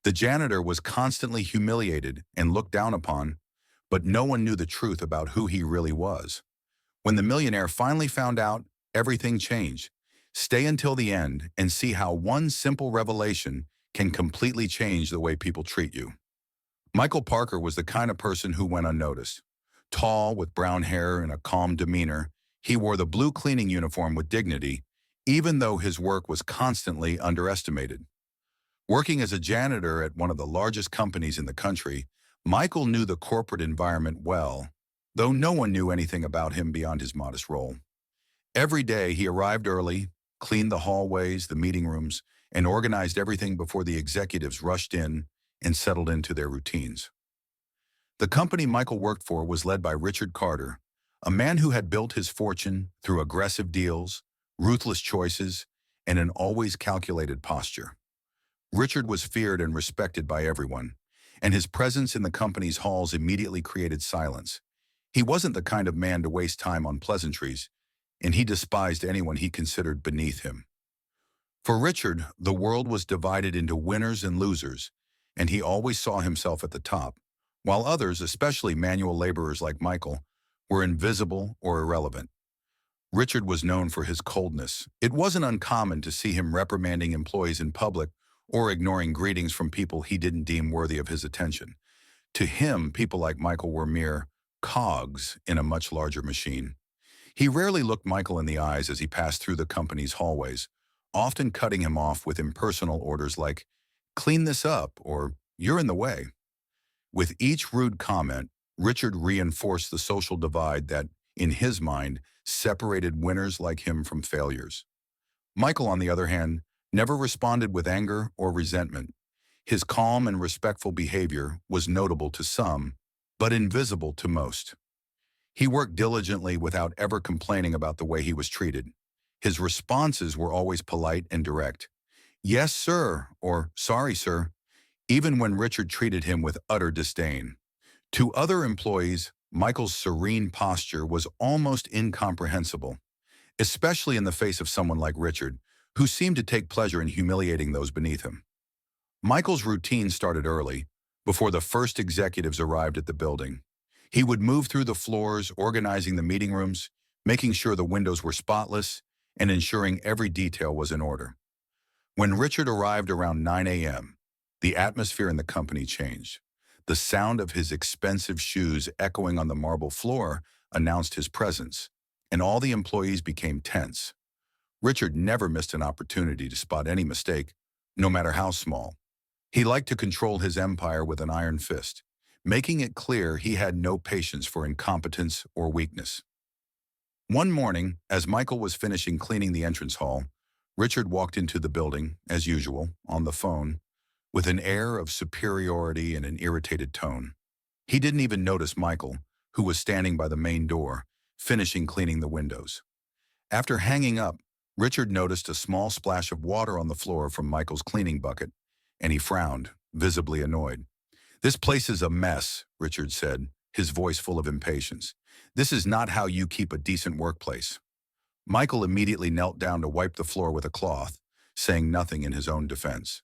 The janitor was constantly humiliated and looked down upon, but no one knew the truth about who he really was. When the millionaire finally found out, everything changed. Stay until the end and see how one simple revelation can completely change the way people treat you. Michael Parker was the kind of person who went unnoticed. Tall, with brown hair and a calm demeanor, he wore the blue cleaning uniform with dignity, even though his work was constantly underestimated. Working as a janitor at one of the largest companies in the country, Michael knew the corporate environment well, though no one knew anything about him beyond his modest role. Every day he arrived early, cleaned the hallways, the meeting rooms, and organized everything before the executives rushed in and settled into their routines. The company Michael worked for was led by Richard Carter, a man who had built his fortune through aggressive deals, ruthless choices, and an always calculated posture. Richard was feared and respected by everyone, and his presence in the company's halls immediately created silence. He wasn't the kind of man to waste time on pleasantries, and he despised anyone he considered beneath him. For Richard, the world was divided into winners and losers, and he always saw himself at the top, while others, especially manual laborers like Michael, were invisible or irrelevant. Richard was known for his coldness. It wasn't uncommon to see him reprimanding employees in public or ignoring greetings from people he didn't deem worthy of his attention. To him, people like Michael were mere cogs in a much larger machine. He rarely looked Michael in the eyes as he passed through the company's hallways, often cutting him off with impersonal orders like, "Clean this up," or "You're in the way." With each rude comment, Richard reinforced the social divide that, in his mind, separated winners like him from failures. Michael, on the other hand, never responded with anger or resentment. His calm and respectful behavior was notable to some, but invisible to most. He worked diligently without ever complaining about the way he was treated. His responses were always polite and direct. "Yes, sir," or "Sorry, sir," even when Richard treated him with utter disdain. To other employees, Michael's serene posture was almost incomprehensible, especially in the face of someone like Richard, who seemed to take pleasure in humiliating those beneath him. Michael's routine started early, before the first executives arrived at the building. He would move through the floors, organizing the meeting rooms, making sure the windows were spotless, and ensuring every detail was in order. When Richard arrived around 9 a.m., the atmosphere in the company changed. The sound of his expensive shoes echoing on the marble floor announced his presence, and all the employees became tense. Richard never missed an opportunity to spot any mistake, no matter how small. He liked to control his empire with an iron fist, making it clear he had no patience for incompetence or weakness. One morning, as Michael was finishing cleaning the entrance hall, Richard walked into the building, as usual, on the phone, with an air of superiority and an irritated tone. He didn't even notice Michael, who was standing by the main door, finishing cleaning the windows. After hanging up, Richard noticed a small splash of water on the floor from Michael's cleaning bucket, and he frowned, visibly annoyed. "This place is a mess," Richard said, his voice full of impatience. "This is not how you keep a decent workplace." Michael immediately knelt down to wipe the floor with a cloth, saying nothing in his own defense.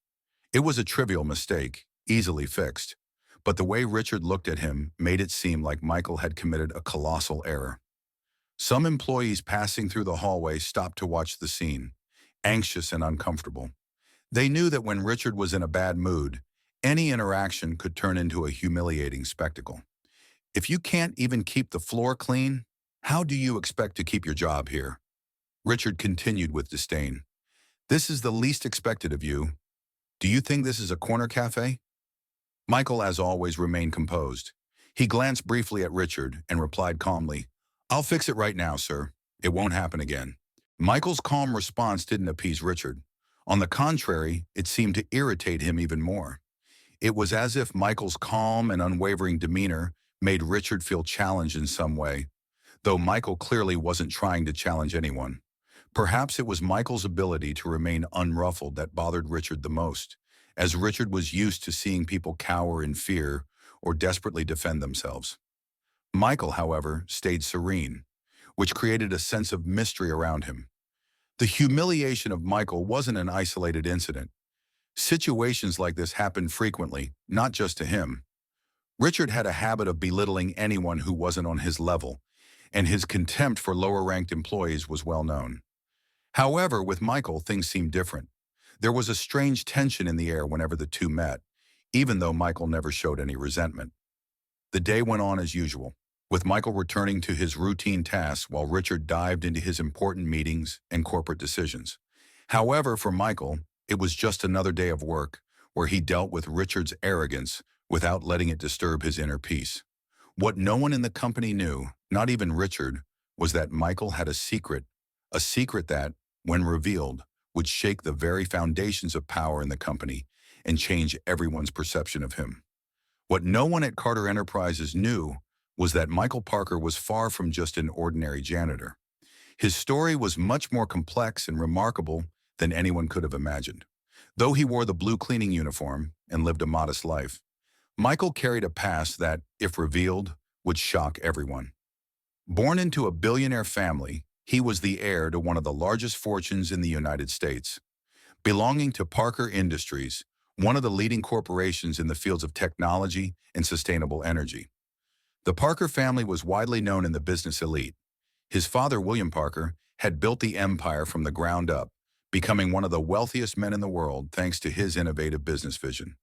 It was a trivial mistake, easily fixed, but the way Richard looked at him made it seem like Michael had committed a colossal error. Some employees passing through the hallway stopped to watch the scene, anxious and uncomfortable. They knew that when Richard was in a bad mood, any interaction could turn into a humiliating spectacle. "If you can't even keep the floor clean, how do you expect to keep your job here?" Richard continued with disdain. "This is the least expected of you. Do you think this is a corner cafe?" Michael, as always, remained composed. He glanced briefly at Richard and replied calmly, "I'll fix it right now, sir. It won't happen again." Michael's calm response didn't appease Richard. On the contrary, it seemed to irritate him even more. It was as if Michael's calm and unwavering demeanor made Richard feel challenged in some way, though Michael clearly wasn't trying to challenge anyone. Perhaps it was Michael's ability to remain unruffled that bothered Richard the most, as Richard was used to seeing people cower in fear or desperately defend themselves. Michael, however, stayed serene, which created a sense of mystery around him. The humiliation of Michael wasn't an isolated incident. Situations like this happened frequently, not just to him. Richard had a habit of belittling anyone who wasn't on his level, and his contempt for lower-ranked employees was well known. However, with Michael, things seemed different. There was a strange tension in the air whenever the two met, even though Michael never showed any resentment. The day went on as usual, with Michael returning to his routine tasks while Richard dived into his important meetings and corporate decisions. However, for Michael, it was just another day of work where he dealt with Richard's arrogance without letting it disturb his inner peace. What no one in the company knew, not even Richard, was that Michael had a secret that, when revealed, would shake the very foundations of power in the company and change everyone's perception of him. What no one at Carter Enterprises knew was that Michael Parker was far from just an ordinary janitor. His story was much more complex and remarkable than anyone could have imagined. Though he wore the blue cleaning uniform and lived a modest life, Michael carried a past that, if revealed, would shock everyone. Born into a billionaire family, he was the heir to one of the largest fortunes in the United States. Belonging to Parker Industries, one of the leading corporations in the fields of technology and sustainable energy. The Parker family was widely known in the business elite. His father, William Parker, had built the empire from the ground up, becoming one of the wealthiest men in the world thanks to his innovative business vision.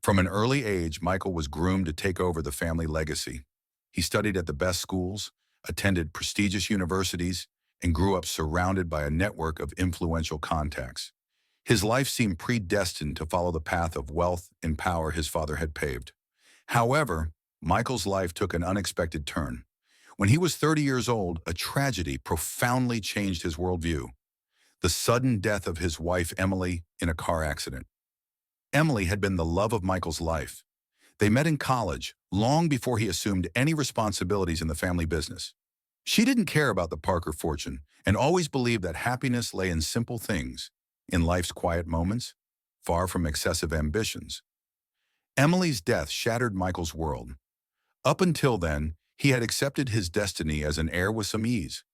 From an early age, Michael was groomed to take over the family legacy. He studied at the best schools, attended prestigious universities, and grew up surrounded by a network of influential contacts. His life seemed predestined to follow the path of wealth and power his father had paved. However, Michael's life took an unexpected turn. When he was 30 years old, a tragedy profoundly changed his worldview: the sudden death of his wife, Emily, in a car accident. Emily had been the love of Michael's life. They met in college, long before he assumed any responsibilities in the family business. She didn't care about the Parker fortune and always believed that happiness lay in simple things, in life's quiet moments, far from excessive ambitions. Emily's death shattered Michael's world. Up until then, he had accepted his destiny as an heir with some ease.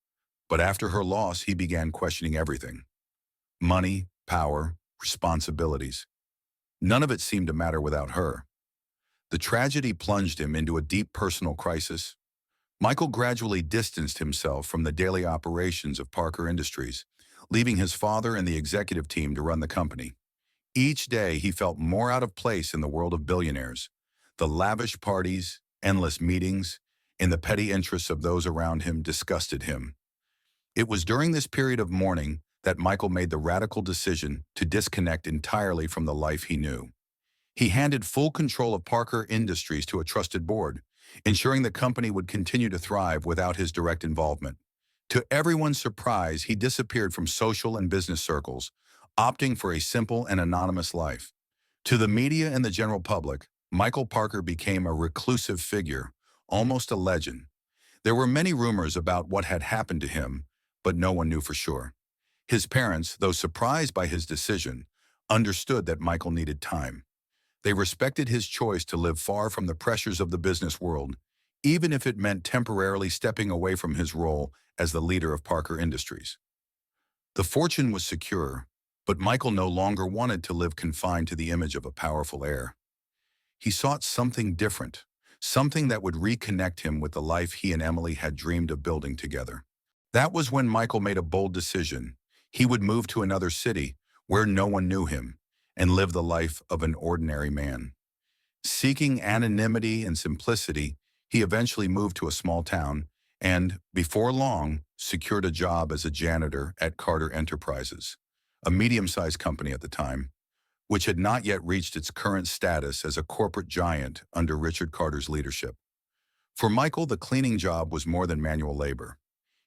But after her loss, he began questioning everything: money, power, responsibilities. None of it seemed to matter without her. The tragedy plunged him into a deep personal crisis. Michael gradually distanced himself from the daily operations of Parker Industries, leaving his father and the executive team to run the company. Each day, he felt more out of place in the world of billionaires. The lavish parties, endless meetings, and the petty interests of those around him disgusted him. It was during this period of mourning that Michael made the radical decision to disconnect entirely from the life he knew. He handed full control of Parker Industries to a trusted board, ensuring the company would continue to thrive without his direct involvement. To everyone's surprise, he disappeared from social and business circles, opting for a simple and anonymous life. To the media and the general public, Michael Parker became a reclusive figure, almost a legend. There were many rumors about what had happened to him, but no one knew for sure. His parents, though surprised by his decision, understood that Michael needed time. They respected his choice to live far from the pressures of the business world, even if it meant temporarily stepping away from his role as the leader of Parker Industries. The fortune was secure, but Michael no longer wanted to live confined to the image of a powerful heir. He sought something different, something that would reconnect him with the life he and Emily had dreamed of building together. That was when Michael made a bold decision. He would move to another city where no one knew him and live the life of an ordinary man. Seeking anonymity and simplicity, he eventually moved to a small town and, before long, secured a job as a janitor at Carter Enterprises, a medium-sized company at the time, which had not yet reached its current status as a corporate giant under Richard Carter's leadership. For Michael, the cleaning job was more than manual labor.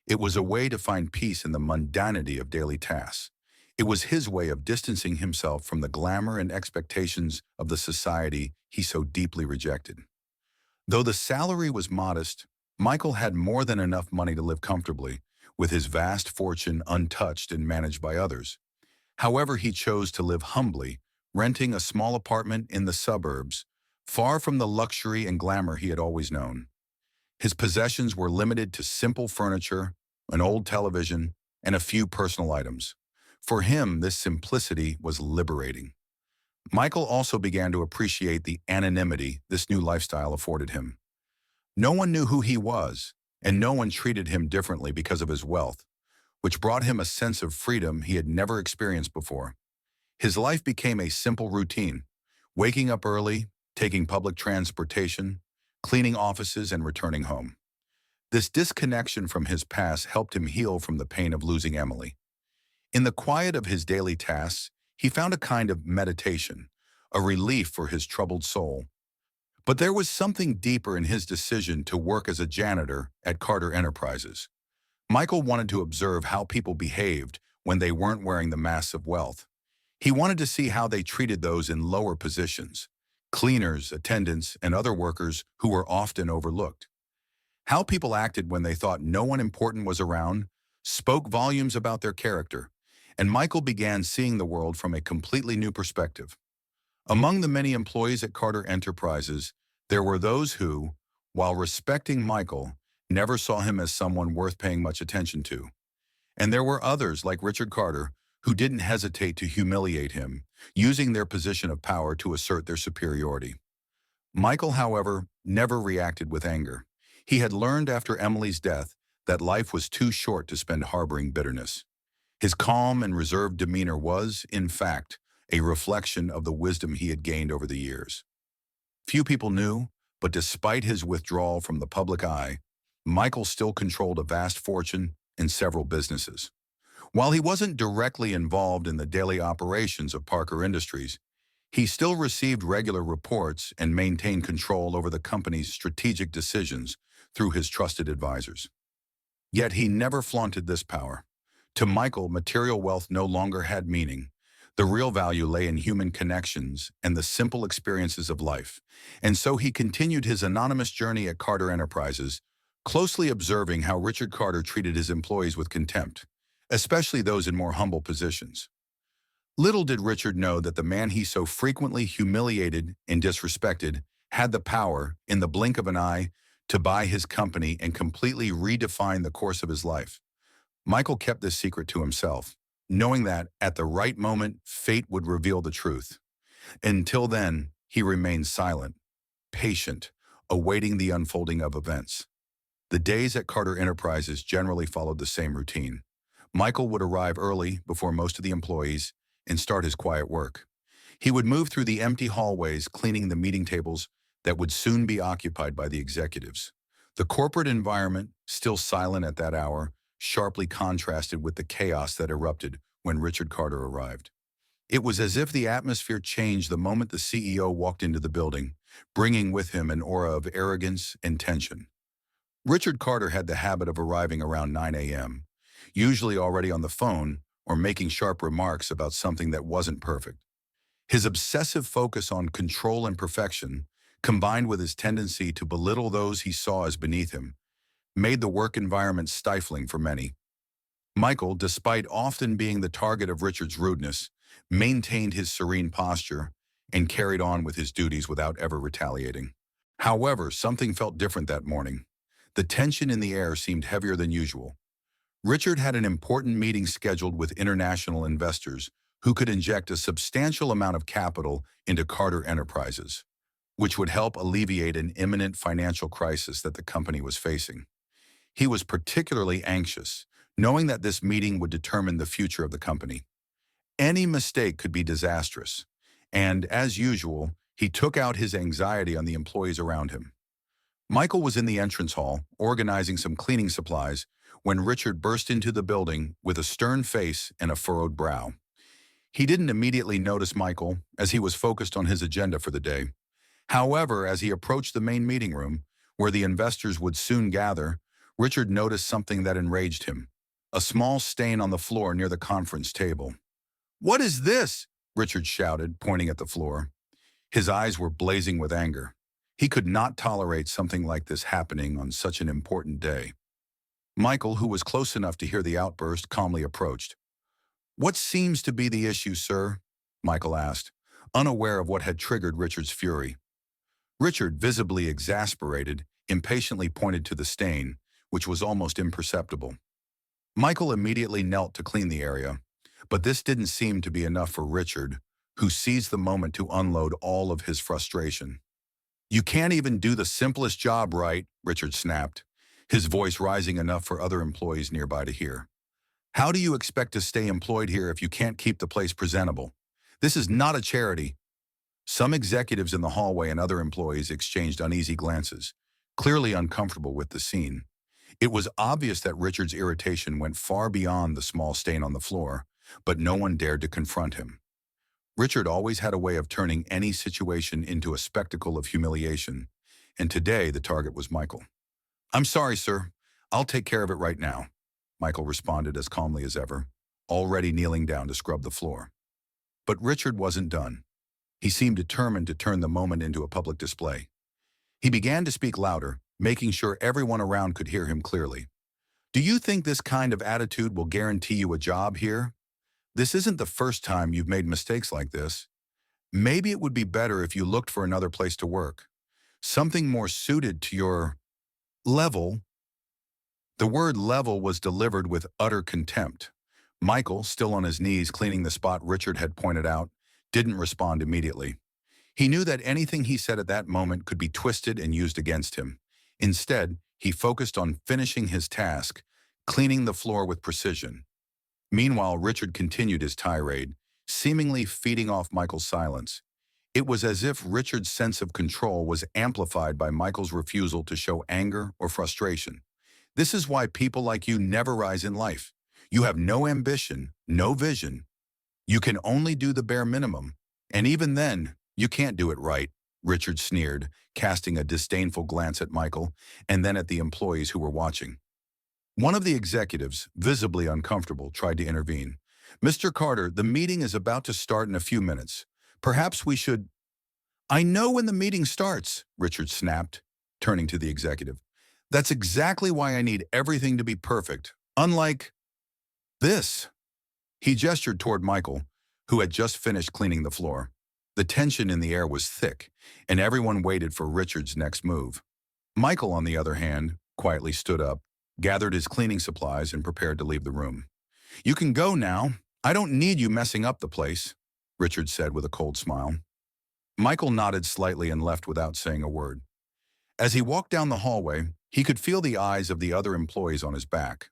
It was a way to find peace in the mundanity of daily tasks. It was his way of distancing himself from the glamour and expectations of the society he so deeply rejected. Though the salary was modest, Michael had more than enough money to live comfortably, with his vast fortune untouched and managed by others. However, he chose to live humbly, renting a small apartment in the suburbs, far from the luxury and glamour he had always known. His possessions were limited to simple furniture, an old television, and a few personal items. For him, this simplicity was liberating. Michael also began to appreciate the anonymity this new lifestyle afforded him. No one knew who he was, and no one treated him differently because of his wealth, which brought him a sense of freedom he had never experienced before. His life became a simple routine, waking up early, taking public transportation, cleaning offices, and returning home. This disconnection from his past helped him heal from the pain of losing Emily. In the quiet of his daily tasks, he found a kind of meditation, a relief for his troubled soul. But there was something deeper in his decision to work as a janitor at Carter Enterprises. Michael wanted to observe how people behaved when they weren't wearing the masks of wealth. He wanted to see how they treated those in lower positions, cleaners, attendants, and other workers who were often overlooked. How people acted when they thought no one important was around spoke volumes about their character, and Michael began seeing the world from a completely new perspective. Among the many employees at Carter Enterprises, there were those who, while respecting Michael, never saw him as someone worth paying much attention to. And there were others, like Richard Carter, who didn't hesitate to humiliate him, using their position of power to assert their superiority. Michael, however, never reacted with anger. He had learned after Emily's death that life was too short to spend harboring bitterness. His calm and reserved demeanor was, in fact, a reflection of the wisdom he had gained over the years. Few people knew, but despite his withdrawal from the public eye, Michael still controlled a vast fortune and several businesses. While he wasn't directly involved in the daily operations of Parker Industries, he still received regular reports and maintained control over the company's strategic decisions through his trusted advisors. Yet he never flaunted this power. To Michael, material wealth no longer had meaning. The real value lay in human connections and the simple experiences of life. And so he continued his anonymous journey at Carter Enterprises, closely observing how Richard Carter treated his employees with contempt, especially those in more humble positions. Little did Richard know that the man he so frequently humiliated and disrespected had the power, in the blink of an eye, to buy his company and completely redefine the course of his life. Michael kept this secret to himself, knowing that, at the right moment, fate would reveal the truth. Until then, he remained silent, patient, awaiting the unfolding of events. The days at Carter Enterprises generally followed the same routine. Michael would arrive early, before most of the employees, and start his quiet work. He would move through the empty hallways, cleaning the meeting tables that would soon be occupied by the executives. The corporate environment, still silent at that hour, sharply contrasted with the chaos that erupted when Richard Carter arrived. It was as if the atmosphere changed the moment the CEO walked into the building, bringing with him an aura of arrogance and tension. Richard Carter had the habit of arriving around 9 a.m., usually already on the phone or making sharp remarks about something that wasn't perfect. His obsessive focus on control and perfection, combined with his tendency to belittle those he saw as beneath him, made the work environment stifling for many. Michael, despite often being the target of Richard's rudeness, maintained his serene posture and carried on with his duties without ever retaliating. However, something felt different that morning. The tension in the air seemed heavier than usual. Richard had an important meeting scheduled with international investors who could inject a substantial amount of capital into Carter Enterprises, which would help alleviate an imminent financial crisis that the company was facing. He was particularly anxious, knowing that this meeting would determine the future of the company. Any mistake could be disastrous, and, as usual, he took out his anxiety on the employees around him. Michael was in the entrance hall, organizing some cleaning supplies, when Richard burst into the building with a stern face and a furrowed brow. He didn't immediately notice Michael, as he was focused on his agenda for the day. However, as he approached the main meeting room, where the investors would soon gather, Richard noticed something that enraged him: a small stain on the floor near the conference table. "What is this?" Richard shouted, pointing at the floor. His eyes were blazing with anger. He could not tolerate something like this happening on such an important day. Michael, who was close enough to hear the outburst, calmly approached. "What seems to be the issue, sir?" Michael asked, unaware of what had triggered Richard's fury. Richard, visibly exasperated, impatiently pointed to the stain, which was almost imperceptible. Michael immediately knelt to clean the area, but this didn't seem to be enough for Richard, who seized the moment to unload all of his frustration. "You can't even do the simplest job right," Richard snapped, his voice rising enough for other employees nearby to hear. "How do you expect to stay employed here if you can't keep the place presentable? This is not a charity." Some executives in the hallway and other employees exchanged uneasy glances, clearly uncomfortable with the scene. It was obvious that Richard's irritation went far beyond the small stain on the floor, but no one dared to confront him. Richard always had a way of turning any situation into a spectacle of humiliation, and today the target was Michael. "I'm sorry, sir. I'll take care of it right now," Michael responded as calmly as ever, already kneeling down to scrub the floor. But Richard wasn't done. He seemed determined to turn the moment into a public display. He began to speak louder, making sure everyone around could hear him clearly. "Do you think this kind of attitude will guarantee you a job here? This isn't the first time you've made mistakes like this. Maybe it would be better if you looked for another place to work. Something more suited to your level." The word level was delivered with utter contempt. Michael, still on his knees cleaning the spot Richard had pointed out, didn't respond immediately. He knew that anything he said at that moment could be twisted and used against him. Instead, he focused on finishing his task, cleaning the floor with precision. Meanwhile, Richard continued his tirade, seemingly feeding off Michael's silence. It was as if Richard's sense of control was amplified by Michael's refusal to show anger or frustration. "This is why people like you never rise in life. You have no ambition, no vision. You can only do the bare minimum. And even then, you can't do it right," Richard sneered, casting a disdainful glance at Michael and then at the employees who were watching. One of the executives, visibly uncomfortable, tried to intervene. "Mr. Carter, the meeting is about to start in a few minutes. Perhaps we should—" "I know when the meeting starts," Richard snapped, turning to the executive. "That's exactly why I need everything to be perfect, unlike this." He gestured toward Michael, who had just finished cleaning the floor. The tension in the air was thick, and everyone waited for Richard's next move. Michael, on the other hand, quietly stood up, gathered his cleaning supplies, and prepared to leave the room. "You can go now. I don't need you messing up the place," Richard said with a cold smile. Michael nodded slightly and left without saying a word. As he walked down the hallway, he could feel the eyes of the other employees on his back.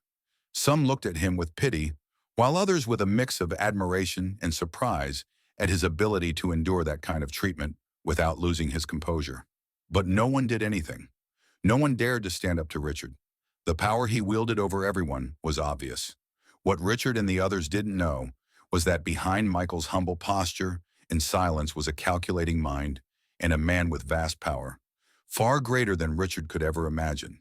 Some looked at him with pity, while others with a mix of admiration and surprise at his ability to endure that kind of treatment without losing his composure. But no one did anything. No one dared to stand up to Richard. The power he wielded over everyone was obvious. What Richard and the others didn't know was that behind Michael's humble posture and silence was a calculating mind and a man with vast power, far greater than Richard could ever imagine.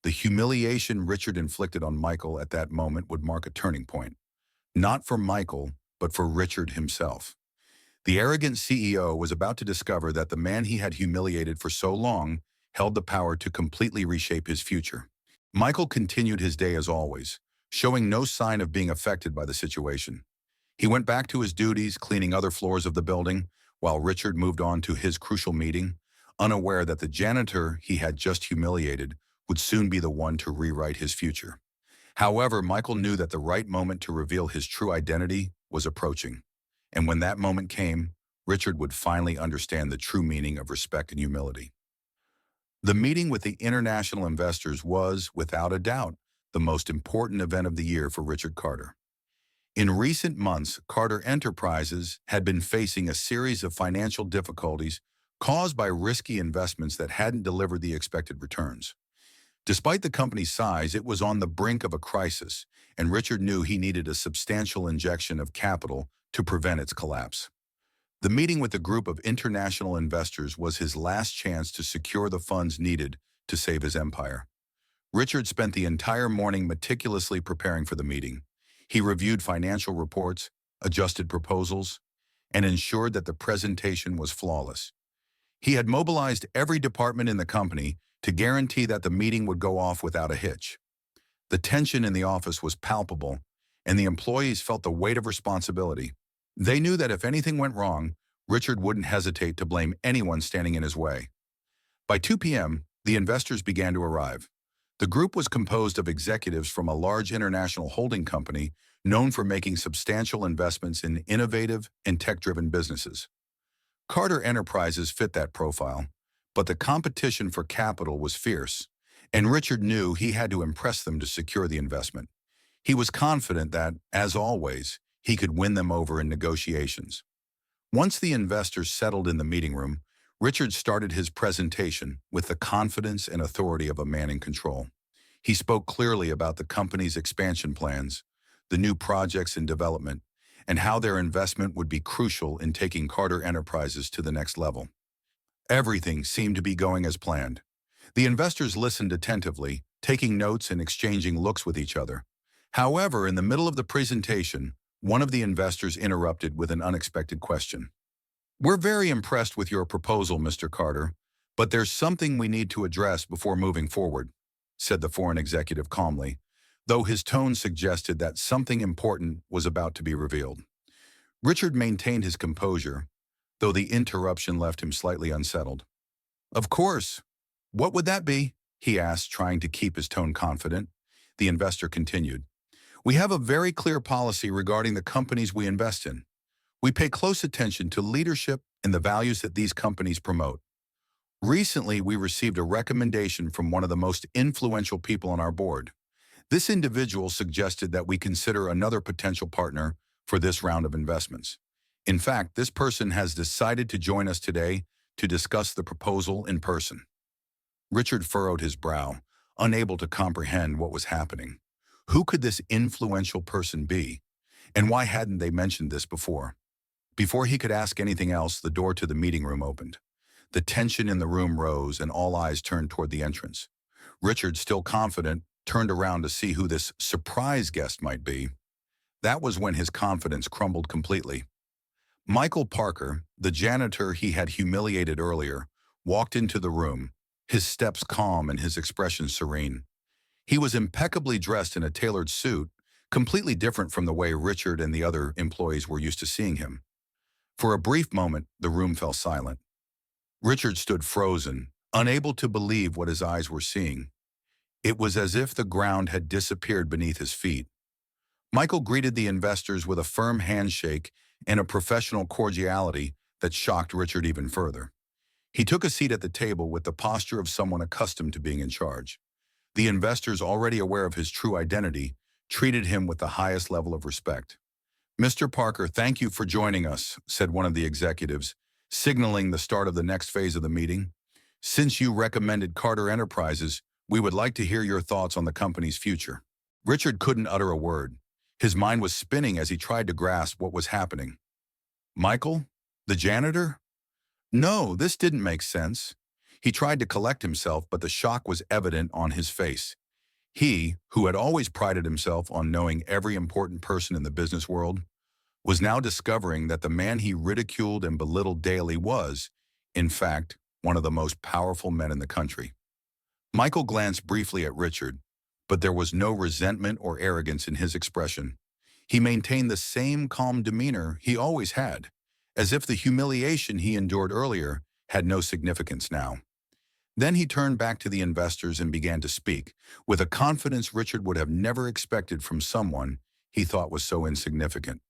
The humiliation Richard inflicted on Michael at that moment would mark a turning point. Not for Michael, but for Richard himself. The arrogant CEO was about to discover that the man he had humiliated for so long held the power to completely reshape his future. Michael continued his day as always, showing no sign of being affected by the situation. He went back to his duties, cleaning other floors of the building, while Richard moved on to his crucial meeting, unaware that the janitor he had just humiliated would soon be the one to rewrite his future. However, Michael knew that the right moment to reveal his true identity was approaching. And when that moment came, Richard would finally understand the true meaning of respect and humility. The meeting with the international investors was, without a doubt, the most important event of the year for Richard Carter. In recent months, Carter Enterprises had been facing a series of financial difficulties caused by risky investments that hadn't delivered the expected returns. Despite the company's size, it was on the brink of a crisis, and Richard knew he needed a substantial injection of capital to prevent its collapse. The meeting with a group of international investors was his last chance to secure the funds needed to save his empire. Richard spent the entire morning meticulously preparing for the meeting. He reviewed financial reports, adjusted proposals, and ensured that the presentation was flawless. He had mobilized every department in the company to guarantee that the meeting would go off without a hitch. The tension in the office was palpable, and the employees felt the weight of responsibility. They knew that if anything went wrong, Richard wouldn't hesitate to blame anyone standing in his way. By 2 p.m., the investors began to arrive. The group was composed of executives from a large international holding company known for making substantial investments in innovative and tech-driven businesses. Carter Enterprises fit that profile, but the competition for capital was fierce, and Richard knew he had to impress them to secure the investment. He was confident that, as always, he could win them over in negotiations. Once the investors settled in the meeting room, Richard started his presentation with the confidence and authority of a man in control. He spoke clearly about the company's expansion plans, the new projects in development, and how their investment would be crucial in taking Carter Enterprises to the next level. Everything seemed to be going as planned. The investors listened attentively, taking notes and exchanging looks with each other. However, in the middle of the presentation, one of the investors interrupted with an unexpected question. "We're very impressed with your proposal, Mr. Carter, but there's something we need to address before moving forward," said the foreign executive calmly, though his tone suggested that something important was about to be revealed. Richard maintained his composure, though the interruption left him slightly unsettled. "Of course. What would that be?" he asked, trying to keep his tone confident. The investor continued. "We have a very clear policy regarding the companies we invest in. We pay close attention to leadership and the values that these companies promote. Recently, we received a recommendation from one of the most influential people on our board. This individual suggested that we consider another potential partner for this round of investments. In fact, this person has decided to join us today to discuss the proposal in person." Richard furrowed his brow, unable to comprehend what was happening. Who could this influential person be? And why hadn't they mentioned this before? Before he could ask anything else, the door to the meeting room opened. The tension in the room rose and all eyes turned toward the entrance. Richard, still confident, turned around to see who this surprise guest might be. That was when his confidence crumbled completely. Michael Parker, the janitor he had humiliated earlier, walked into the room, his steps calm and his expression serene. He was impeccably dressed in a tailored suit, completely different from the way Richard and the other employees were used to seeing him. For a brief moment, the room fell silent. Richard stood frozen, unable to believe what his eyes were seeing. It was as if the ground had disappeared beneath his feet. Michael greeted the investors with a firm handshake and a professional cordiality that shocked Richard even further. He took a seat at the table with the posture of someone accustomed to being in charge. The investors, already aware of his true identity, treated him with the highest level of respect. "Mr. Parker, thank you for joining us," said one of the executives, signaling the start of the next phase of the meeting. "Since you recommended Carter Enterprises, we would like to hear your thoughts on the company's future." Richard couldn't utter a word. His mind was spinning as he tried to grasp what was happening. Michael? The janitor? No, this didn't make sense. He tried to collect himself, but the shock was evident on his face. He, who had always prided himself on knowing every important person in the business world, was now discovering that the man he ridiculed and belittled daily was, in fact, one of the most powerful men in the country. Michael glanced briefly at Richard, but there was no resentment or arrogance in his expression. He maintained the same calm demeanor he always had, as if the humiliation he endured earlier had no significance now. Then he turned back to the investors and began to speak, with a confidence Richard would have never expected from someone he thought was so insignificant.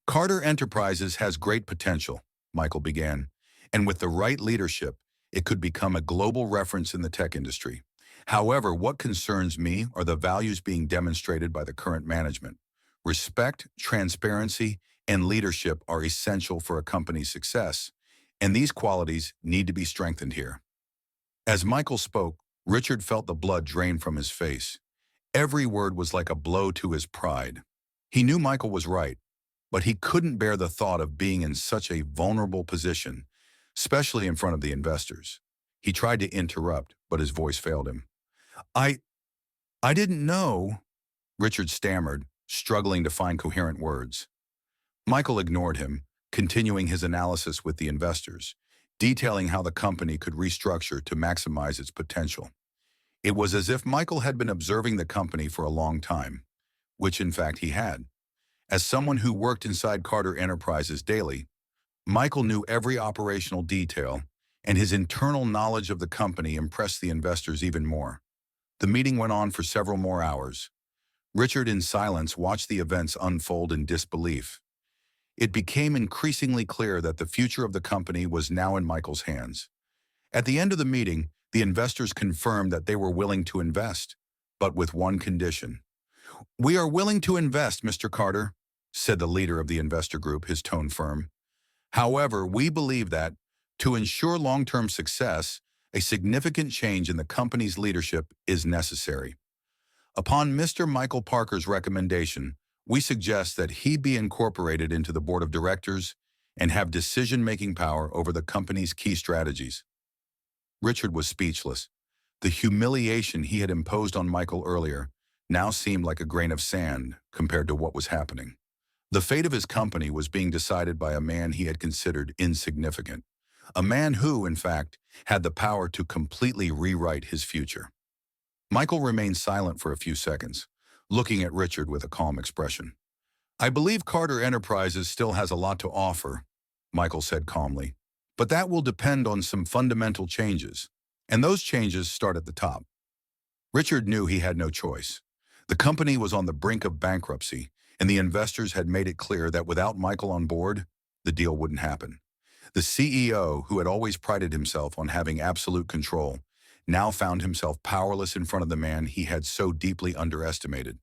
"Carter Enterprises has great potential," Michael began, "and with the right leadership, it could become a global reference in the tech industry. However, what concerns me are the values being demonstrated by the current management. Respect, transparency, and leadership are essential for a company's success, and these qualities need to be strengthened here." As Michael spoke, Richard felt the blood drain from his face. Every word was like a blow to his pride. He knew Michael was right, but he couldn't bear the thought of being in such a vulnerable position, especially in front of the investors. He tried to interrupt, but his voice failed him. I didn't know," Richard stammered, struggling to find coherent words. Michael ignored him, continuing his analysis with the investors, detailing how the company could restructure to maximize its potential. It was as if Michael had been observing the company for a long time, which in fact he had. As someone who worked inside Carter Enterprises daily, Michael knew every operational detail, and his internal knowledge of the company impressed the investors even more. The meeting went on for several more hours. Richard, in silence, watched the events unfold in disbelief. It became increasingly clear that the future of the company was now in Michael's hands. At the end of the meeting, the investors confirmed that they were willing to invest, but with one condition. "We are willing to invest, Mr. Carter," said the leader of the investor group, his tone firm. "However, we believe that, to ensure long-term success, a significant change in the company's leadership is necessary. Upon Mr. Michael Parker's recommendation, we suggest that he be incorporated into the board of directors and have decision-making power over the company's key strategies." Richard was speechless. The humiliation he had imposed on Michael earlier now seemed like a grain of sand compared to what was happening. The fate of his company was being decided by a man he had considered insignificant, a man who, in fact, had the power to completely rewrite his future. Michael remained silent for a few seconds, looking at Richard with a calm expression. "I believe Carter Enterprises still has a lot to offer," Michael said calmly, "but that will depend on some fundamental changes, and those changes start at the top." Richard knew he had no choice. The company was on the brink of bankruptcy, and the investors had made it clear that without Michael on board, the deal wouldn't happen. The CEO, who had always prided himself on having absolute control, now found himself powerless in front of the man he had so deeply underestimated.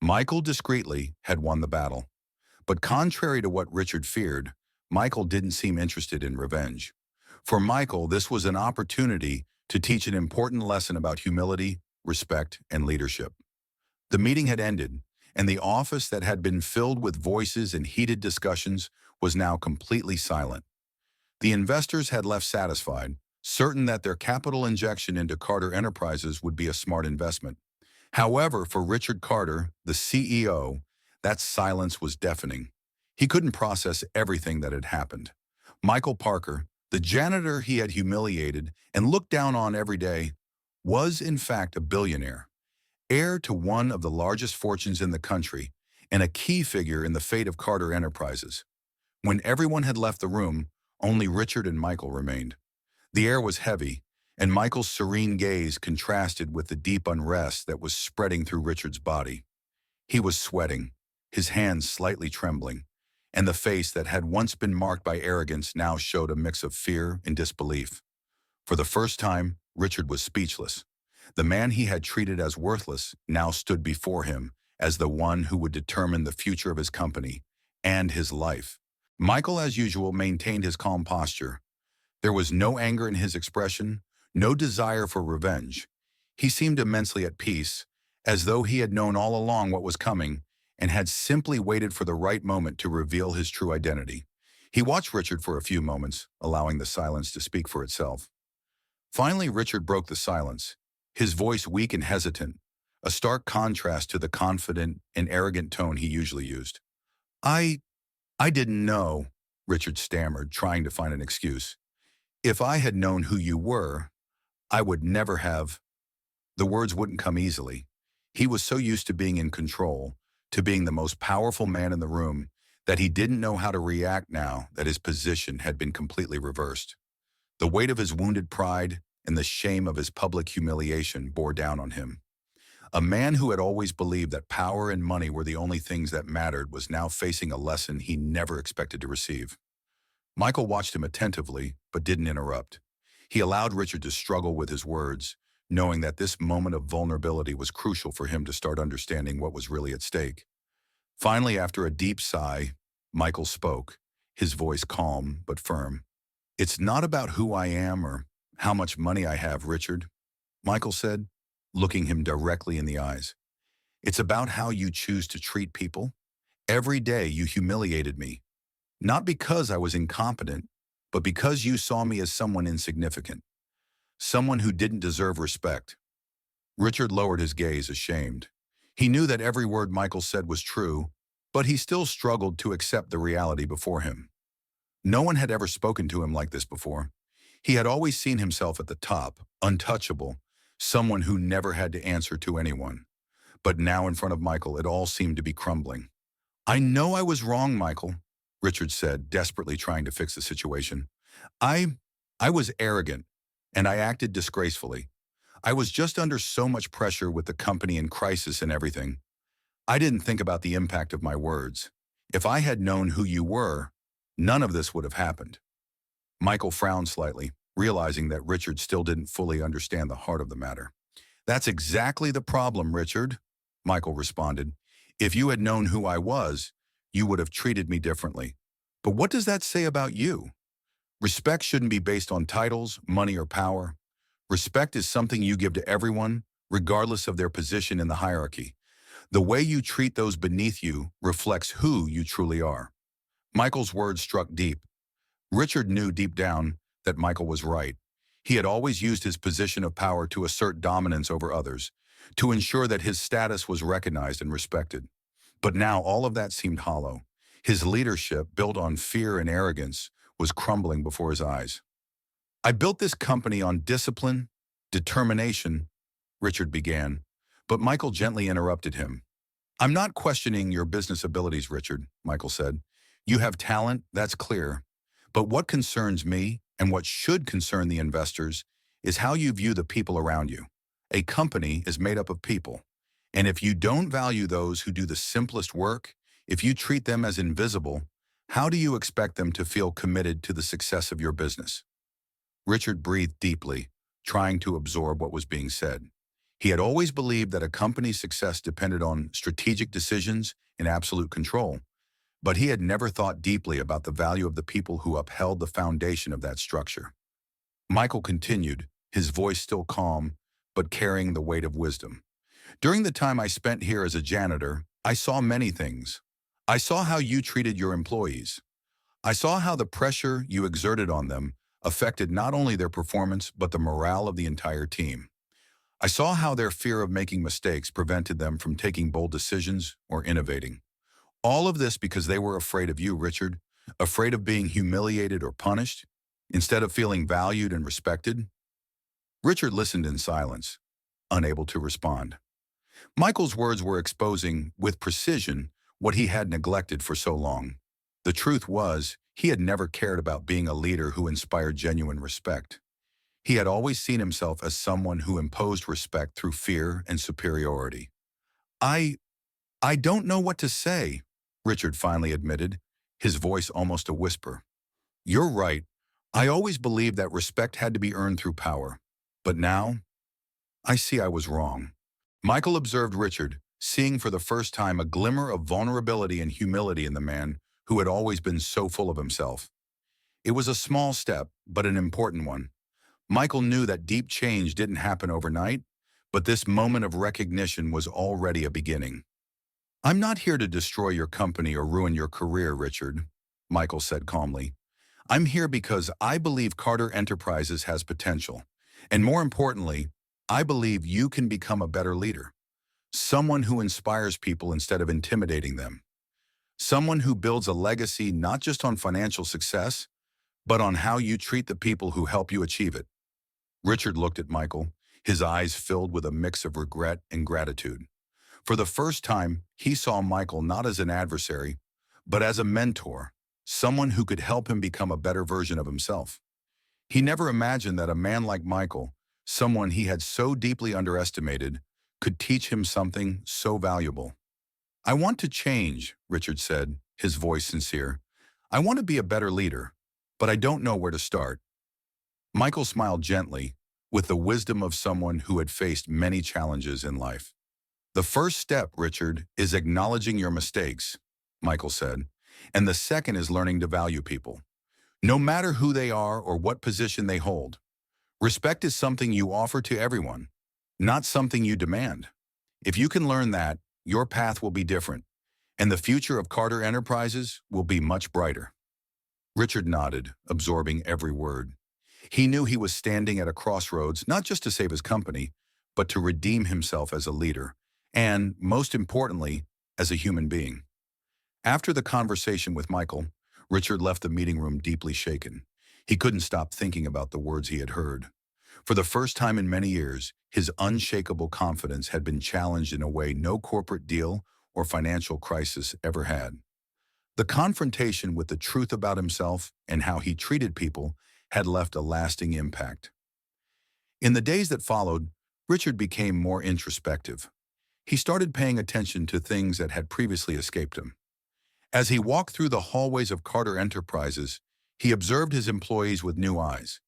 Michael discreetly had won the battle. But contrary to what Richard feared, Michael didn't seem interested in revenge. For Michael, this was an opportunity to teach an important lesson about humility, respect, and leadership. The meeting had ended, and the office that had been filled with voices and heated discussions was now completely silent. The investors had left satisfied, certain that their capital injection into Carter Enterprises would be a smart investment. However, for Richard Carter, the CEO, that silence was deafening. He couldn't process everything that had happened. Michael Parker, the janitor he had humiliated and looked down on every day, was in fact a billionaire, heir to one of the largest fortunes in the country, and a key figure in the fate of Carter Enterprises. When everyone had left the room, only Richard and Michael remained. The air was heavy, and Michael's serene gaze contrasted with the deep unrest that was spreading through Richard's body. He was sweating, his hands slightly trembling, and the face that had once been marked by arrogance now showed a mix of fear and disbelief. For the first time, Richard was speechless. The man he had treated as worthless now stood before him as the one who would determine the future of his company and his life. Michael, as usual, maintained his calm posture. There was no anger in his expression, no desire for revenge. He seemed immensely at peace, as though he had known all along what was coming and had simply waited for the right moment to reveal his true identity. He watched Richard for a few moments, allowing the silence to speak for itself. Finally, Richard broke the silence, his voice weak and hesitant, a stark contrast to the confident and arrogant tone he usually used. I didn't know," Richard stammered, trying to find an excuse. "If I had known who you were, I would never have—" The words wouldn't come easily. He was so used to being in control, to being the most powerful man in the room, that he didn't know how to react now that his position had been completely reversed. The weight of his wounded pride and the shame of his public humiliation bore down on him. A man who had always believed that power and money were the only things that mattered was now facing a lesson he never expected to receive. Michael watched him attentively, but didn't interrupt. He allowed Richard to struggle with his words, knowing that this moment of vulnerability was crucial for him to start understanding what was really at stake. Finally, after a deep sigh, Michael spoke, his voice calm but firm. "It's not about who I am or how much money I have, Richard," Michael said, looking him directly in the eyes. "It's about how you choose to treat people. Every day you humiliated me, not because I was incompetent, but because you saw me as someone insignificant, someone who didn't deserve respect." Richard lowered his gaze, ashamed. He knew that every word Michael said was true, but he still struggled to accept the reality before him. No one had ever spoken to him like this before. He had always seen himself at the top, untouchable, someone who never had to answer to anyone. But now in front of Michael, it all seemed to be crumbling. "I know I was wrong, Michael," Richard said, desperately trying to fix the situation. I was arrogant, and I acted disgracefully. I was just under so much pressure with the company in crisis and everything. I didn't think about the impact of my words. If I had known who you were, none of this would have happened. Michael frowned slightly, realizing that Richard still didn't fully understand the heart of the matter. That's exactly the problem, Richard, Michael responded. If you had known who I was, you would have treated me differently. But what does that say about you? Respect shouldn't be based on titles, money, or power. Respect is something you give to everyone, regardless of their position in the hierarchy. The way you treat those beneath you reflects who you truly are. Michael's words struck deep. Richard knew deep down that Michael was right. He had always used his position of power to assert dominance over others, to ensure that his status was recognized and respected. But now all of that seemed hollow. His leadership, built on fear and arrogance, was crumbling before his eyes. I built this company on discipline, determination, Richard began, but Michael gently interrupted him. I'm not questioning your business abilities, Richard, Michael said. You have talent, that's clear. But what concerns me, and what should concern the investors, is how you view the people around you. A company is made up of people. And if you don't value those who do the simplest work, if you treat them as invisible, how do you expect them to feel committed to the success of your business? Richard breathed deeply, trying to absorb what was being said. He had always believed that a company's success depended on strategic decisions and absolute control, but he had never thought deeply about the value of the people who upheld the foundation of that structure. Michael continued, his voice still calm, but carrying the weight of wisdom. During the time I spent here as a janitor, I saw many things. I saw how you treated your employees. I saw how the pressure you exerted on them affected not only their performance, but the morale of the entire team. I saw how their fear of making mistakes prevented them from taking bold decisions or innovating. All of this because they were afraid of you, Richard, afraid of being humiliated or punished, instead of feeling valued and respected. Richard listened in silence, unable to respond. Michael's words were exposing, with precision, what he had neglected for so long. The truth was, he had never cared about being a leader who inspired genuine respect. He had always seen himself as someone who imposed respect through fear and superiority. I I don't know what to say, Richard finally admitted, his voice almost a whisper. You're right. I always believed that respect had to be earned through power. But now, I see I was wrong. Michael observed Richard, seeing for the first time a glimmer of vulnerability and humility in the man who had always been so full of himself. It was a small step, but an important one. Michael knew that deep change didn't happen overnight, but this moment of recognition was already a beginning. I'm not here to destroy your company or ruin your career, Richard, Michael said calmly. I'm here because I believe Carter Enterprises has potential. And more importantly, I believe you can become a better leader. Someone who inspires people instead of intimidating them. Someone who builds a legacy not just on financial success, but on how you treat the people who help you achieve it. Richard looked at Michael, his eyes filled with a mix of regret and gratitude. For the first time, he saw Michael not as an adversary, but as a mentor, someone who could help him become a better version of himself. He never imagined that a man like Michael, someone he had so deeply underestimated, could teach him something so valuable. I want to change, Richard said, his voice sincere. I want to be a better leader, but I don't know where to start. Michael smiled gently, with the wisdom of someone who had faced many challenges in life. The first step, Richard, is acknowledging your mistakes, Michael said, and the second is learning to value people. No matter who they are or what position they hold, respect is something you offer to everyone, not something you demand. If you can learn that, your path will be different, and the future of Carter Enterprises will be much brighter. Richard nodded, absorbing every word. He knew he was standing at a crossroads, not just to save his company, but to redeem himself as a leader, and, most importantly, as a human being. After the conversation with Michael, Richard left the meeting room deeply shaken. He couldn't stop thinking about the words he had heard. For the first time in many years, his unshakable confidence had been challenged in a way no corporate deal or financial crisis ever had. The confrontation with the truth about himself and how he treated people had left a lasting impact. In the days that followed, Richard became more introspective. He started paying attention to things that had previously escaped him. As he walked through the hallways of Carter Enterprises, he observed his employees with new eyes.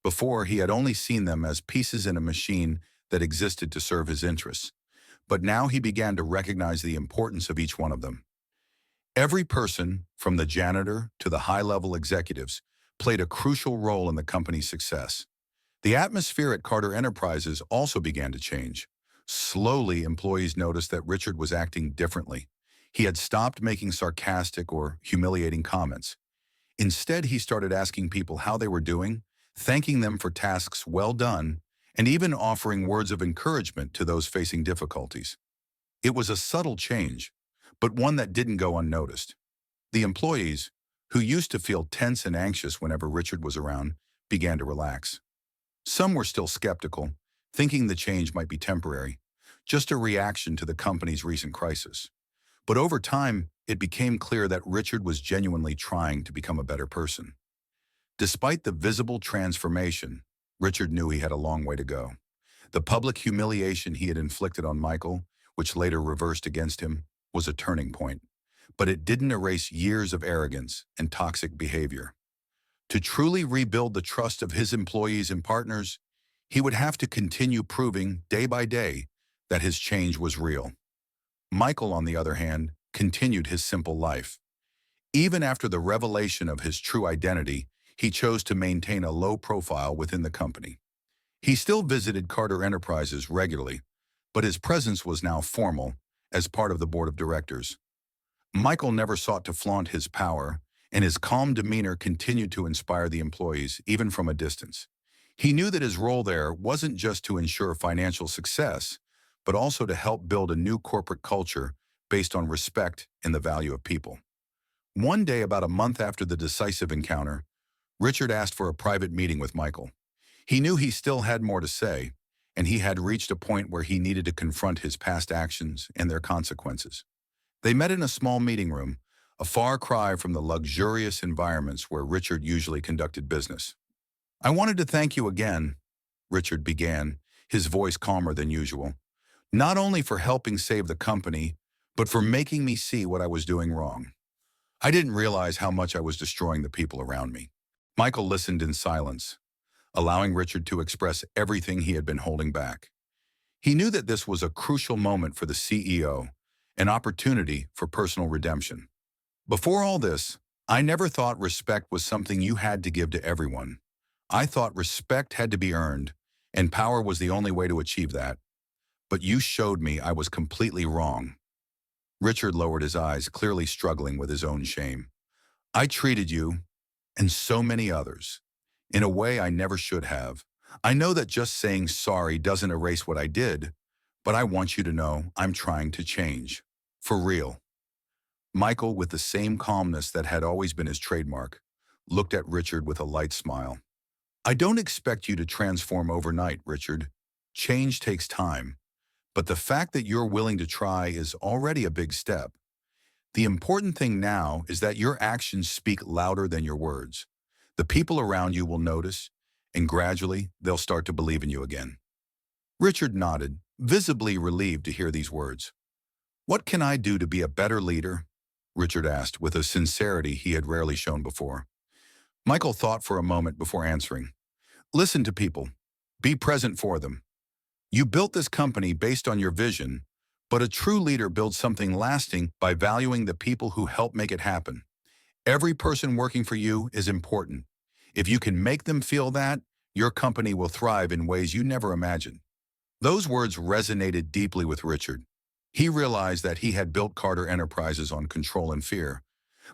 Before, he had only seen them as pieces in a machine that existed to serve his interests. But now he began to recognize the importance of each one of them. Every person, from the janitor to the high-level executives, played a crucial role in the company's success. The atmosphere at Carter Enterprises also began to change. Slowly, employees noticed that Richard was acting differently. He had stopped making sarcastic or humiliating comments. Instead, he started asking people how they were doing, thanking them for tasks well done, and even offering words of encouragement to those facing difficulties. It was a subtle change, but one that didn't go unnoticed. The employees, who used to feel tense and anxious whenever Richard was around, began to relax. Some were still skeptical, thinking the change might be temporary, just a reaction to the company's recent crisis. But over time, it became clear that Richard was genuinely trying to become a better person. Despite the visible transformation, Richard knew he had a long way to go. The public humiliation he had inflicted on Michael, which later reversed against him, was a turning point. But it didn't erase years of arrogance and toxic behavior. To truly rebuild the trust of his employees and partners, he would have to continue proving day by day that his change was real. Michael, on the other hand, continued his simple life. Even after the revelation of his true identity, he chose to maintain a low profile within the company. He still visited Carter Enterprises regularly, but his presence was now formal as part of the board of directors. Michael never sought to flaunt his power, and his calm demeanor continued to inspire the employees, even from a distance. He knew that his role there wasn't just to ensure financial success, but also to help build a new corporate culture based on respect and the value of people. One day, about a month after the decisive encounter, Richard asked for a private meeting with Michael. He knew he still had more to say, and he had reached a point where he needed to confront his past actions and their consequences. They met in a small meeting room, a far cry from the luxurious environments where Richard usually conducted business. "I wanted to thank you again," Richard began, his voice calmer than usual, "not only for helping save the company, but for making me see what I was doing wrong. I didn't realize how much I was destroying the people around me." Michael listened in silence, allowing Richard to express everything he had been holding back. He knew that this was a crucial moment for the CEO, an opportunity for personal redemption. "Before all this, I never thought respect was something you had to give to everyone. I thought respect had to be earned, and power was the only way to achieve that. But you showed me I was completely wrong." Richard lowered his eyes, clearly struggling with his own shame. "I treated you, and so many others, in a way I never should have. I know that just saying sorry doesn't erase what I did, but I want you to know I'm trying to change. For real." Michael, with the same calmness that had always been his trademark, looked at Richard with a light smile. "I don't expect you to transform overnight, Richard. Change takes time. But the fact that you're willing to try is already a big step. The important thing now is that your actions speak louder than your words. The people around you will notice, and gradually they'll start to believe in you again." Richard nodded, visibly relieved to hear these words. "What can I do to be a better leader?" Richard asked, with a sincerity he had rarely shown before. Michael thought for a moment before answering. "Listen to people. Be present for them. You built this company based on your vision, but a true leader builds something lasting by valuing the people who help make it happen. Every person working for you is important. If you can make them feel that, your company will thrive in ways you never imagined." Those words resonated deeply with Richard. He realized that he had built Carter Enterprises on control and fear,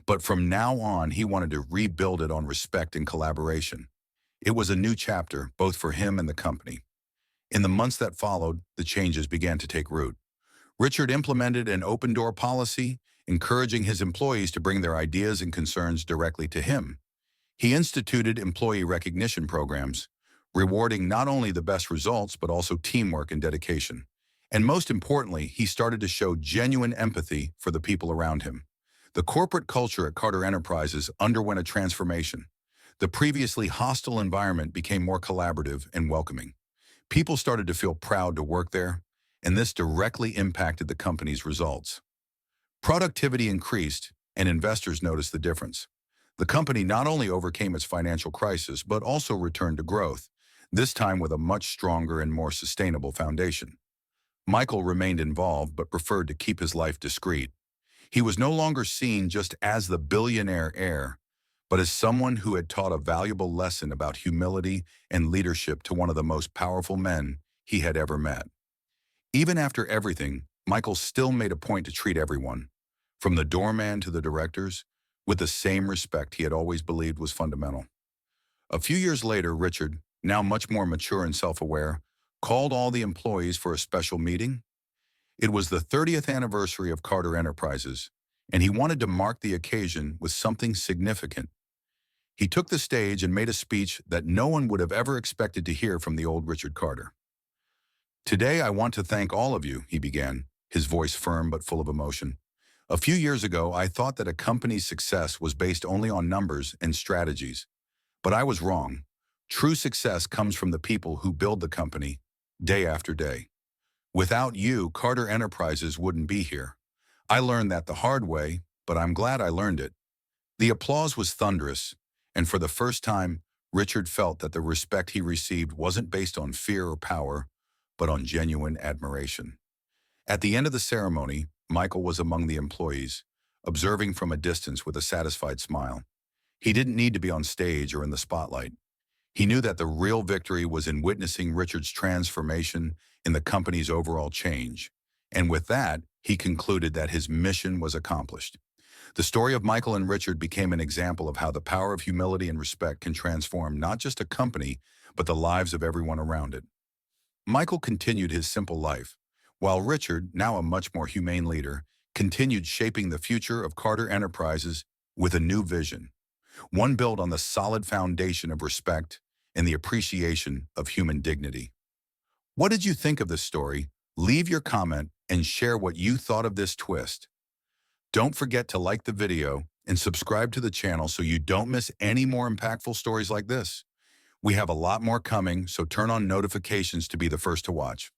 but from now on he wanted to rebuild it on respect and collaboration. It was a new chapter, both for him and the company. In the months that followed, the changes began to take root. Richard implemented an open-door policy, encouraging his employees to bring their ideas and concerns directly to him. He instituted employee recognition programs, rewarding not only the best results but also teamwork and dedication. And most importantly, he started to show genuine empathy for the people around him. The corporate culture at Carter Enterprises underwent a transformation. The previously hostile environment became more collaborative and welcoming. People started to feel proud to work there, and this directly impacted the company's results. Productivity increased, and investors noticed the difference. The company not only overcame its financial crisis, but also returned to growth, this time with a much stronger and more sustainable foundation. Michael remained involved but preferred to keep his life discreet. He was no longer seen just as the billionaire heir, but as someone who had taught a valuable lesson about humility and leadership to one of the most powerful men he had ever met. Even after everything, Michael still made a point to treat everyone, from the doorman to the directors, with the same respect he had always believed was fundamental. A few years later, Richard, now much more mature and self-aware, called all the employees for a special meeting. It was the 30th anniversary of Carter Enterprises, and he wanted to mark the occasion with something significant. He took the stage and made a speech that no one would have ever expected to hear from the old Richard Carter. "Today I want to thank all of you," he began, his voice firm but full of emotion. "A few years ago, I thought that a company's success was based only on numbers and strategies. But I was wrong. True success comes from the people who build the company, day after day. Without you, Carter Enterprises wouldn't be here. I learned that the hard way, but I'm glad I learned it." The applause was thunderous, and for the first time, Richard felt that the respect he received wasn't based on fear or power, but on genuine admiration. At the end of the ceremony, Michael was among the employees, observing from a distance with a satisfied smile. He didn't need to be on stage or in the spotlight. He knew that the real victory was in witnessing Richard's transformation in the company's overall change. And with that, he concluded that his mission was accomplished. The story of Michael and Richard became an example of how the power of humility and respect can transform not just a company, but the lives of everyone around it. Michael continued his simple life, while Richard, now a much more humane leader, continued shaping the future of Carter Enterprises with a new vision, one built on the solid foundation of respect and the appreciation of human dignity. What did you think of this story? Leave your comment and share what you thought of this twist. Don't forget to like the video and subscribe to the channel so you don't miss any more impactful stories like this. We have a lot more coming, so turn on notifications to be the first to watch.